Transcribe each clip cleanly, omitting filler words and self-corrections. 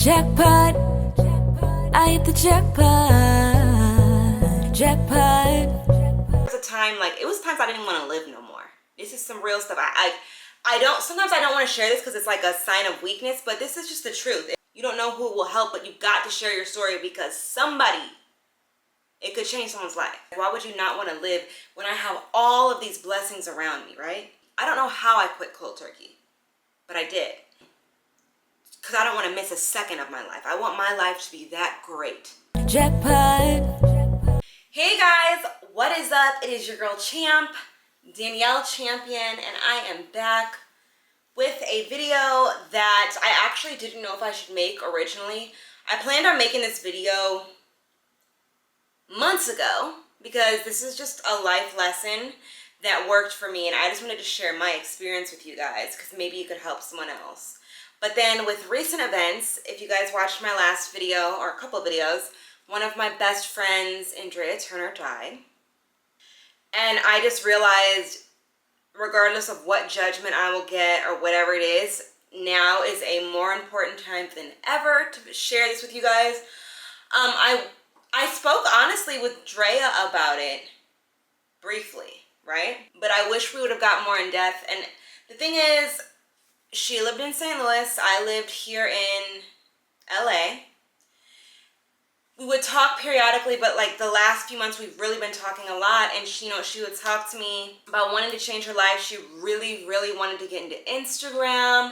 Jackpot, I hit the jackpot, jackpot. There was a time, like, it was times I didn't want to live no more. This is some real stuff. I don't, sometimes I don't want to share this because it's like a sign of weakness, but this is just the truth. You don't know who it will help, but you've got to share your story because somebody, it could change someone's life. Why would you not want to live when I have all of these blessings around me, right? I don't know how I quit cold turkey, but I did. Because I don't want to miss a second of my life. I want my life to be that great. Jackpot. Hey guys, what is up? It is your girl Champ, Danielle Champion, and I am back with a video that I actually didn't know if I should make originally. I planned on making this video months ago because this is just a life lesson that worked for me, and I just wanted to share my experience with you guys because maybe it could help someone else. But then with recent events, if you guys watched my last video or a couple of videos, one of my best friends, Andrea Turner, died. And I just realized, regardless of what judgment I will get or whatever it is, now is a more important time than ever to share this with you guys. I spoke honestly with Drea about it briefly, right? But I wish we would have got more in depth. And the thing is, she lived in St. Louis. I lived here in LA. We would talk periodically, but like the last few months we've really been talking a lot, and she, she would talk to me about wanting to change her life. She really wanted to get into Instagram,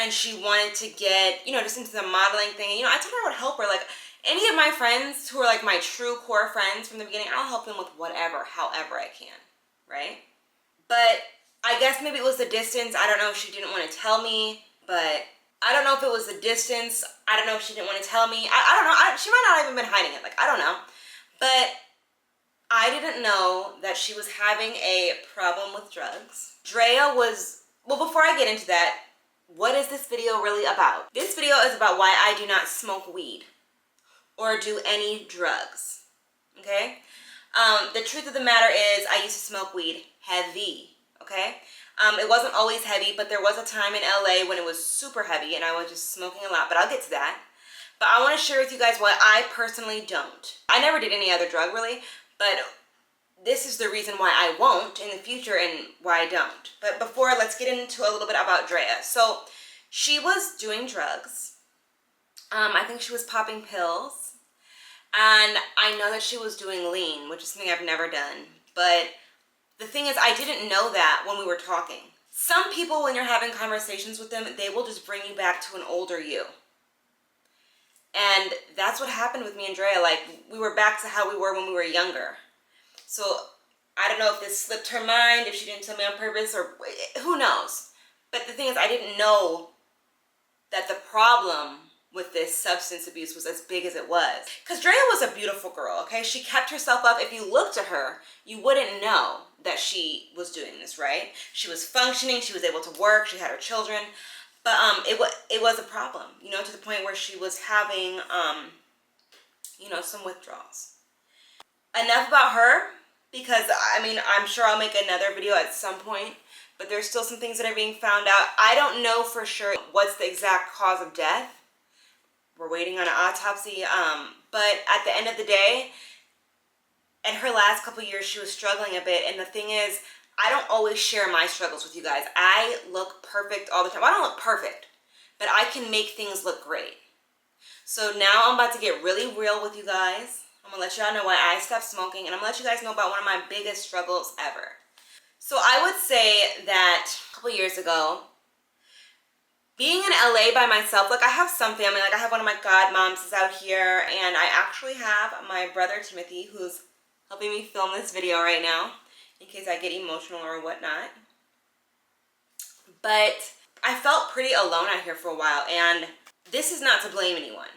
and she wanted to get, just into the modeling thing. And, I told her I would help her. Like, any of my friends who are like my true core friends from the beginning, I'll help them with whatever, however I can, right? But I guess maybe it was the distance. I don't know if she didn't want to tell me, but I don't know if it was the distance. I don't know if she didn't want to tell me. I don't know. She might not have even been hiding it. Like, I don't know. But I didn't know that she was having a problem with drugs. Drea was, well, before I get into that, what is this video really about? This video is about why I do not smoke weed or do any drugs, okay? The truth of the matter is I used to smoke weed heavy, okay? It wasn't always heavy, but there was a time in LA when it was super heavy and I was just smoking a lot, but I'll get to that. But I want to share with you guys why I personally don't. I never did any other drug really, but this is the reason why I won't in the future and why I don't. But before, let's get into a little bit about Drea. So she was doing drugs. I think she was popping pills. And I know that she was doing lean, which is something I've never done. But the thing is, I didn't know that when we were talking. Some people, when you're having conversations with them, they will just bring you back to an older you. And that's what happened with me and Drea. Like, we were back to how we were when we were younger. So I don't know if this slipped her mind, if she didn't tell me on purpose, or who knows. But the thing is, I didn't know that the problem with this substance abuse was as big as it was. Because Drea was a beautiful girl, okay? She kept herself up. If you looked at her, you wouldn't know that she was doing this, right? She was functioning. She was able to work. She had her children. But it was a problem, to the point where she was having, some withdrawals. Enough about her, because, I'm sure I'll make another video at some point, but there's still some things that are being found out. I don't know for sure what's the exact cause of death. We're waiting on an autopsy, but at the end of the day, in her last couple years, she was struggling a bit, and the thing is, I don't always share my struggles with you guys. I look perfect all the time. Well, I don't look perfect, but I can make things look great. So now I'm about to get really real with you guys. I'm gonna let y'all know why I stopped smoking, and I'm gonna let you guys know about one of my biggest struggles ever. So I would say that a couple years ago, being in LA by myself, like I have some family, like I have one of my godmoms is out here, and I actually have my brother Timothy who's helping me film this video right now in case I get emotional or whatnot. But I felt pretty alone out here for a while, and this is not to blame anyone,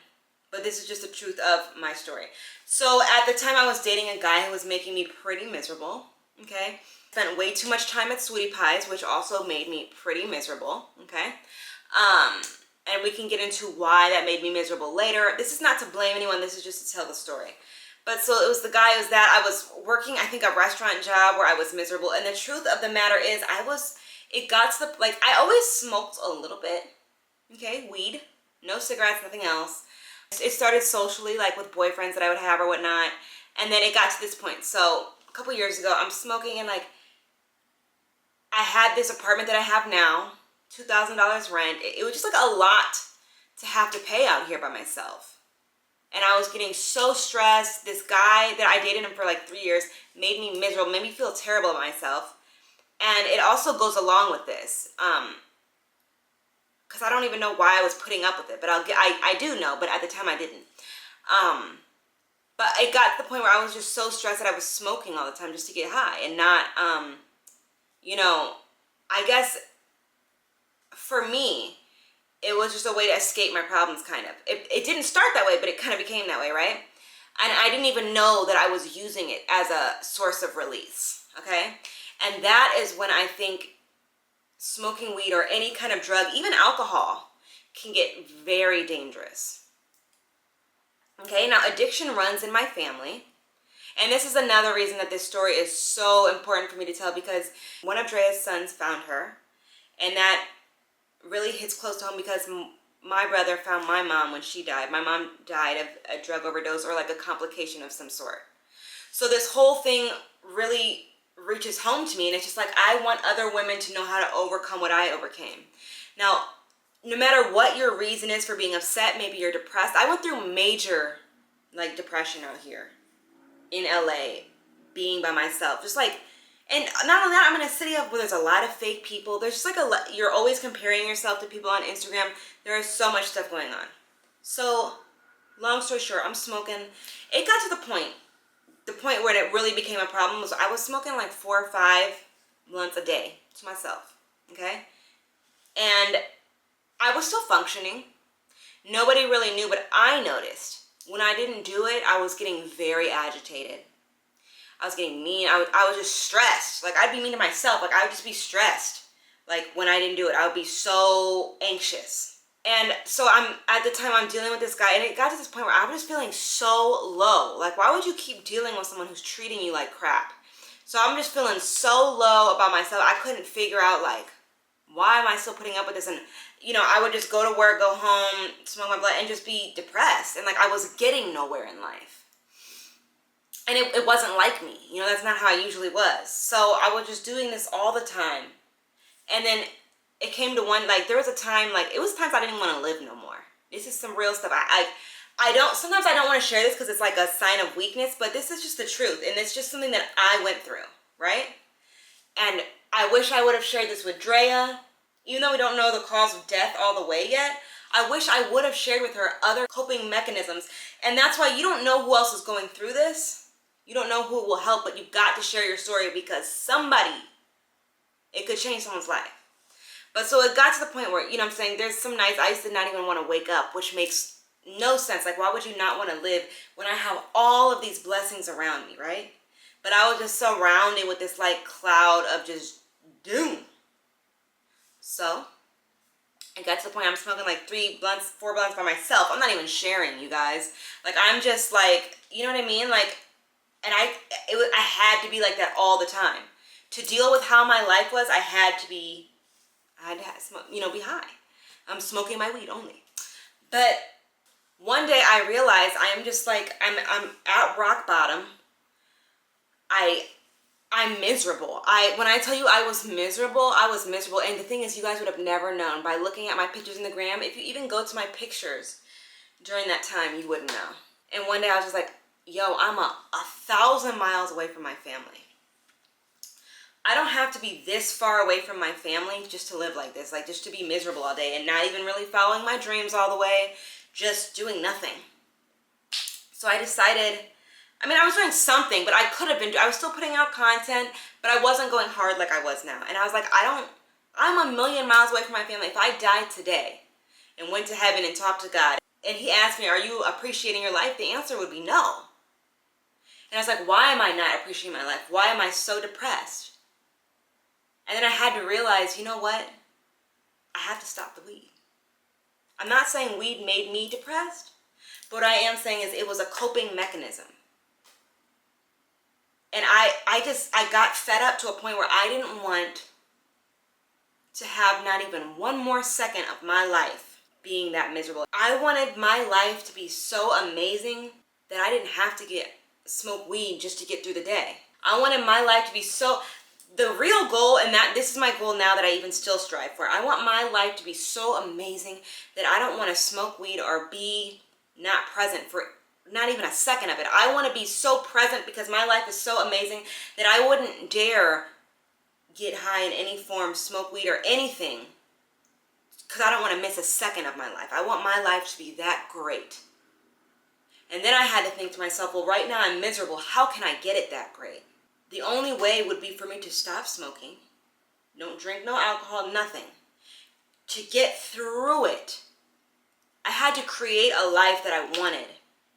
but this is just the truth of my story. So at the time I was dating a guy who was making me pretty miserable, okay? Spent way too much time at Sweetie Pies, which also made me pretty miserable, okay? And we can get into why that made me miserable later. This is not to blame anyone, this is just to tell the story. But so it was the guy, it was that I was working, I think, a restaurant job where I was miserable. And the truth of the matter is, it got to the, like, I always smoked a little bit, okay, weed. no cigarettes, nothing else. It started socially, like with boyfriends that I would have or whatnot. And then it got to this point. So a couple years ago, I'm smoking, and like I had this apartment that I have now, $2,000 rent. It was just like a lot to have to pay out here by myself. And I was getting so stressed. This guy that I dated him for like 3 years made me miserable, made me feel terrible about myself. And it also goes along with this, because I don't even know why I was putting up with it, but I do know, but at the time I didn't. But it got to the point where I was just so stressed that I was smoking all the time just to get high, and not, I guess for me, it was just a way to escape my problems, kind of. It didn't start that way, but it kind of became that way, right? And I didn't even know that I was using it as a source of release, okay? And that is when I think smoking weed or any kind of drug, even alcohol, can get very dangerous. Okay, now addiction runs in my family. And this is another reason that this story is so important for me to tell, because one of Drea's sons found her. And that really hits close to home because my brother found my mom when she died. My mom died of a drug overdose or like a complication of some sort. So this whole thing really reaches home to me, and it's just like I want other women to know how to overcome what I overcame. Now, no matter what your reason is for being upset, maybe you're depressed. I went through major like depression out here in LA, being by myself, just like, and not only that, I'm in a city where there's a lot of fake people. There's just like you're always comparing yourself to people on Instagram. There is so much stuff going on. So long story short, I'm smoking. It got to the point where it really became a problem was I was smoking like 4 or 5 blunts a day to myself, okay? And I was still functioning. Nobody really knew, but I noticed when I didn't do it, I was getting very agitated. I was getting mean. I was just stressed. Like, I'd be mean to myself. Like, I would just be stressed. Like, when I didn't do it, I would be so anxious. And so at the time, I'm dealing with this guy, and it got to this point where I was just feeling so low. Like, why would you keep dealing with someone who's treating you like crap? So I'm just feeling so low about myself. I couldn't figure out, like, why am I still putting up with this? And, I would just go to work, go home, smoke my blunt, and just be depressed. And, like, I was getting nowhere in life. And it wasn't like me. That's not how I usually was. So I was just doing this all the time. And then it came to one, like, there was a time, like, it was times I didn't want to live no more. This is some real stuff. Sometimes I don't want to share this because it's like a sign of weakness, but this is just the truth. And it's just something that I went through, right? And I wish I would have shared this with Drea. Even though we don't know the cause of death all the way yet, I wish I would have shared with her other coping mechanisms. And that's why you don't know who else is going through this. You don't know who will help, but you've got to share your story because it could change someone's life. But so it got to the point where, I'm saying, there's some nights I used to not even want to wake up, which makes no sense. Like, why would you not want to live when I have all of these blessings around me, right? But I was just surrounded with this, like, cloud of just doom. So it got to the point I'm smoking like 4 blunts by myself. I'm not even sharing, you guys. Like, I'm just like, you know what I mean? Like, and I had to be like that all the time. To deal with how my life was, I had to smoke, be high. I'm smoking my weed only. But one day I realized I'm just like, I'm at rock bottom. I'm miserable. When I tell you I was miserable, I was miserable. And the thing is, you guys would have never known by looking at my pictures in the gram. If you even go to my pictures during that time, you wouldn't know. And one day I was just like, yo, I'm 1,000 miles away from my family. I don't have to be this far away from my family just to live like this, like just to be miserable all day and not even really following my dreams all the way, just doing nothing. So I decided, I was doing something, but I was still putting out content, but I wasn't going hard like I was now. And I was like, I'm 1,000,000 miles away from my family. If I died today and went to heaven and talked to God, and he asked me, are you appreciating your life? The answer would be no. And I was like, why am I not appreciating my life? Why am I so depressed? And then I had to realize, you know what? I have to stop the weed. I'm not saying weed made me depressed, but what I am saying is it was a coping mechanism. And I got fed up to a point where I didn't want to have not even one more second of my life being that miserable. I wanted my life to be so amazing that I didn't have to smoke weed just to get through the day. I wanted my life to be the real goal, and that this is my goal now that I even still strive for. I want my life to be so amazing that I don't want to smoke weed or be not present for not even a second of it. I want to be so present because my life is so amazing that I wouldn't dare get high in any form, smoke weed or anything, because I don't want to miss a second of my life. I want my life to be that great. And then I had to think to myself, well, right now I'm miserable. How can I get it that great? The only way would be for me to stop smoking, don't drink no alcohol, nothing. To get through it, I had to create a life that I wanted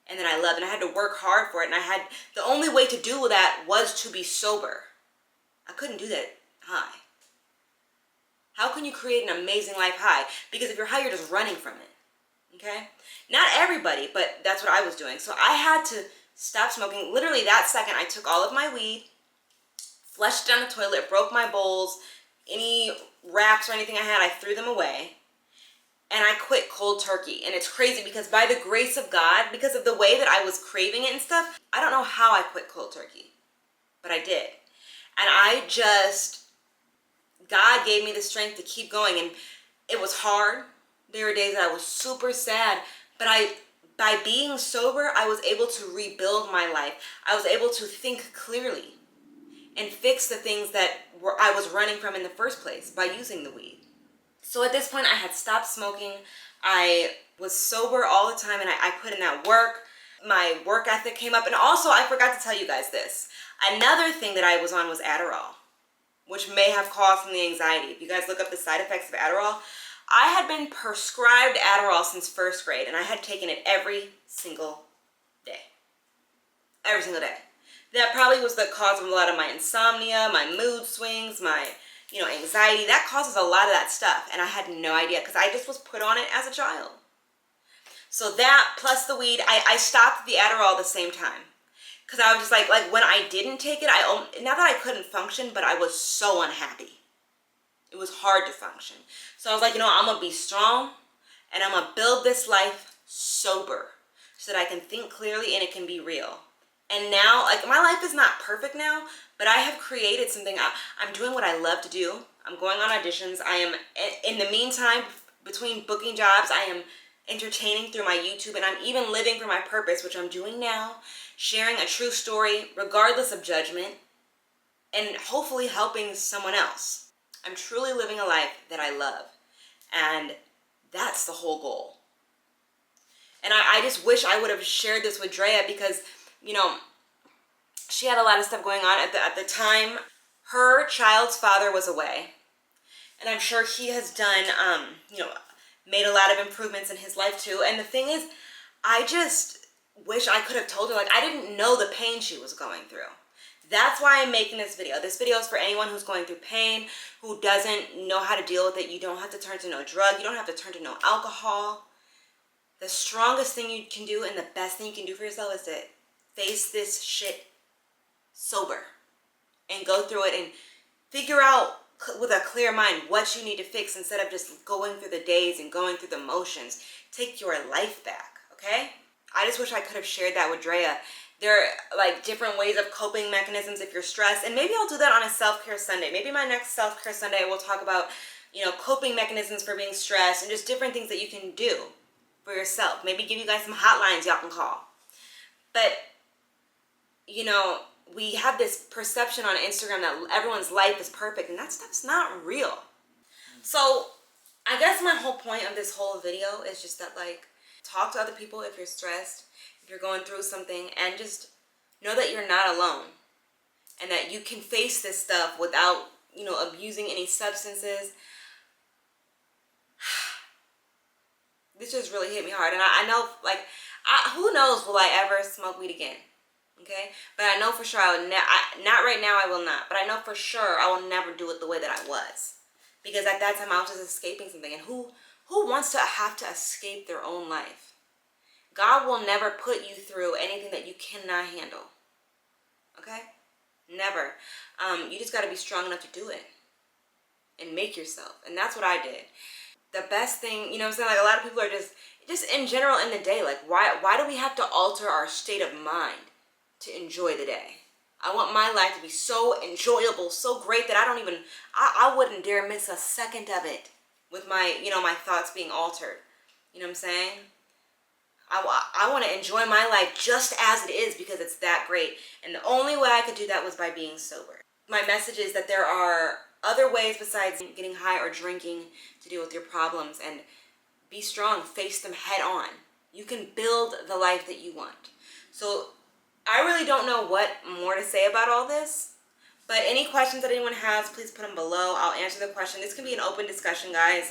and that I loved, and I had to work hard for it. And the only way to do that was to be sober. I couldn't do that high. How can you create an amazing life high? Because if you're high, you're just running from it. Okay? Not everybody, but that's what I was doing. So I had to stop smoking. Literally that second, I took all of my weed, flushed it down the toilet, broke my bowls, any wraps or anything I had, I threw them away. And I quit cold turkey. And it's crazy because by the grace of God, because of the way that I was craving it and stuff, I don't know how I quit cold turkey, but I did. And God gave me the strength to keep going. And it was hard. There were days that I was super sad, but by being sober, I was able to rebuild my life. I was able to think clearly and fix the things that I was running from in the first place by using the weed. So at this point, I had stopped smoking. I was sober all the time, and I put in that work. My work ethic came up. And also, I forgot to tell you guys this. Another thing that I was on was Adderall, which may have caused me anxiety. If you guys look up the side effects of Adderall, I had been prescribed Adderall since first grade, and I had taken it every single day. Every single day. That probably was the cause of a lot of my insomnia, my mood swings, my anxiety. That causes a lot of that stuff, and I had no idea because I just was put on it as a child. So that plus the weed, I stopped the Adderall at the same time because I was just like when I didn't take it, not that I couldn't function, but I was so unhappy. It was hard to function. So I was like, I'm gonna be strong, and I'm gonna build this life sober so that I can think clearly and it can be real. And now, my life is not perfect now, but I have created something. I'm doing what I love to do. I'm going on auditions. I am, in the meantime, between booking jobs, I am entertaining through my YouTube, and I'm even living for my purpose, which I'm doing now, sharing a true story, regardless of judgment, and hopefully helping someone else. I'm truly living a life that I love, and that's the whole goal. And I just wish I would have shared this with Drea because she had a lot of stuff going on at the time. Her child's father was away, and I'm sure he has done, made a lot of improvements in his life too. And the thing is, I just wish I could have told her, I didn't know the pain she was going through. That's why I'm making this video. This video is for anyone who's going through pain, who doesn't know how to deal with it. You don't have to turn to no drug. You don't have to turn to no alcohol. The strongest thing you can do and the best thing you can do for yourself is to face this shit sober and go through it and figure out with a clear mind what you need to fix instead of just going through the days and going through the motions. Take your life back, okay? I just wish I could have shared that with Drea. There are different ways of coping mechanisms if you're stressed, and maybe I'll do that on a self-care Sunday. Maybe my next self-care Sunday we'll talk about, coping mechanisms for being stressed and just different things that you can do for yourself. Maybe give you guys some hotlines y'all can call. But we have this perception on Instagram that everyone's life is perfect, and that stuff's not real. So I guess my whole point of this whole video is just that talk to other people if you're stressed, if you're going through something, and just know that you're not alone and that you can face this stuff without abusing any substances. This just really hit me hard, and I know who knows, will I ever smoke weed again? Okay, but I know for sure I would not right now. I will not, but I know for sure I will never do it the way that I was, because at that time I was just escaping something. And who wants to have to escape their own life? God will never put you through anything that you cannot handle. Okay, never. You just got to be strong enough to do it and make yourself, and that's what I did. the best thing, you know what I'm saying? Like a lot of people are just in general in the day, like why do we have to alter our state of mind to enjoy the day? I want my life to be so enjoyable, so great that I wouldn't dare miss a second of it with my, my thoughts being altered. You know what I'm saying? I want to enjoy my life just as it is because it's that great. And the only way I could do that was by being sober. My message is that there are other ways besides getting high or drinking to deal with your problems, and be strong, face them head on. You can build the life that you want. So I really don't know what more to say about all this, but any questions that anyone has, please put them below. I'll answer the question. This can be an open discussion, guys.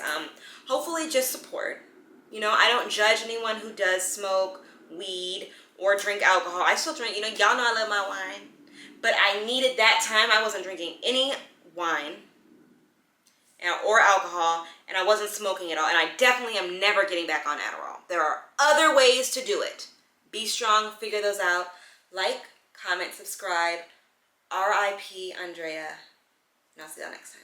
Hopefully just support. You know, I don't judge anyone who does smoke weed or drink alcohol. I still drink, y'all know I love my wine. But I needed that time. I wasn't drinking any wine or alcohol, and I wasn't smoking at all. And I definitely am never getting back on Adderall. There are other ways to do it. Be strong, figure those out. Like, comment, subscribe. R.I.P. Andrea. And I'll see y'all next time.